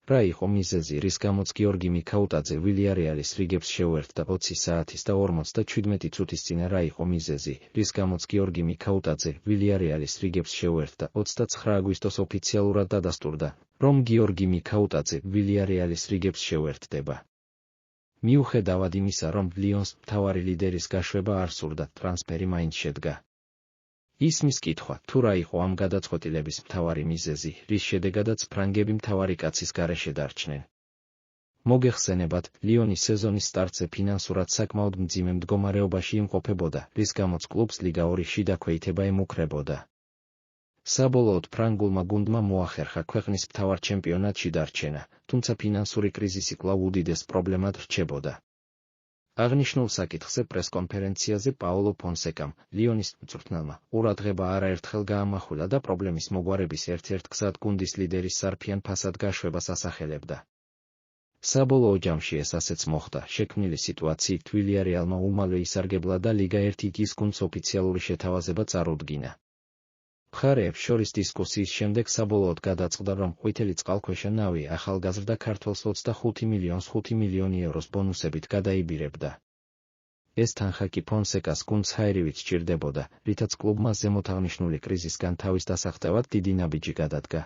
რა იყო მიზეზი, რის გამოც გიორგი მიქაუტაძე ვილიარეალის რიგებს შეუერთდა 20 საათის და 57 წუთის წინ? რა იყო მიზეზი, რის გამოც გიორგი მიქაუტაძე ვილიარეალის რიგებს შეუერთდა? 29 აგვისტოს ოფიციალურად დადასტურდა, რომ გიორგი მიქაუტაძე ვილიარეალის რიგებს შეუერთდება. მიუხედავად იმისა, რომ ლიონს მთავარი ლიდერის გაშვება არ სურდა, ტრანსფერი მაინც შედგა. ისმის კითხვა, თუ რა იყო ამ გადაწყვეტილების მთავარი მიზეზი, რის შედეგადაც ფრანგები მთავარი კაცის გარეშე დარჩნენ. მოგეხსენებათ, ლიონი სეზონის სტარტზე ფინანსურად საკმაოდ მძიმე მდგომარეობაში იმყოფებოდა, რის გამოც კლუბს ლიგა 2-ში დაქვეითება ემუქრებოდა. საბოლოოდ ფრანგულმა გუნდმა მოახერხა ქვეყნის მთავარ ჩემპიონატში დარჩენა, თუმცა ფინანსური კრიზისი კვლავ უდიდეს პრობლემად რჩებოდა. აღნიშნულ საკითხზე პრესკონფერენციაზე პაოლო ფონსეკამ, ლიონის მწვრთნელმა, ყურადღება არაერთხელ გაამახვილა და პრობლემის მოგვარების ერთ-ერთ გზად გუნდის ლიდერის სარფიან ფასად გაშვებას ასახელებდა. საბოლოო ჯამში ეს ასეც მოხდა, შექმნილი სიტუაციით ვილიარეალმა უმალვე ისარგებლა და ლიგა 1-ის გუნდს ოფიციალური შეთავაზება წარუდგინა. მხარეებს შორის დისკუსიის შემდეგ საბოლოოდ გადაწყდა, რომ ყვითელი წყალქვეშა ნავი ახალგაზრდა ქართველს 25 მილიონი ევროს ბონუსებით გადაიბირებდა. ეს თანხა კი ფონსეკას გუნდს ჰაერივით სჭირდებოდა, რითაც კლუბმა ზემოთაღნიშნული კრიზისგან თავის დასაღწევად დიდი ნაბიჯი გადადგა.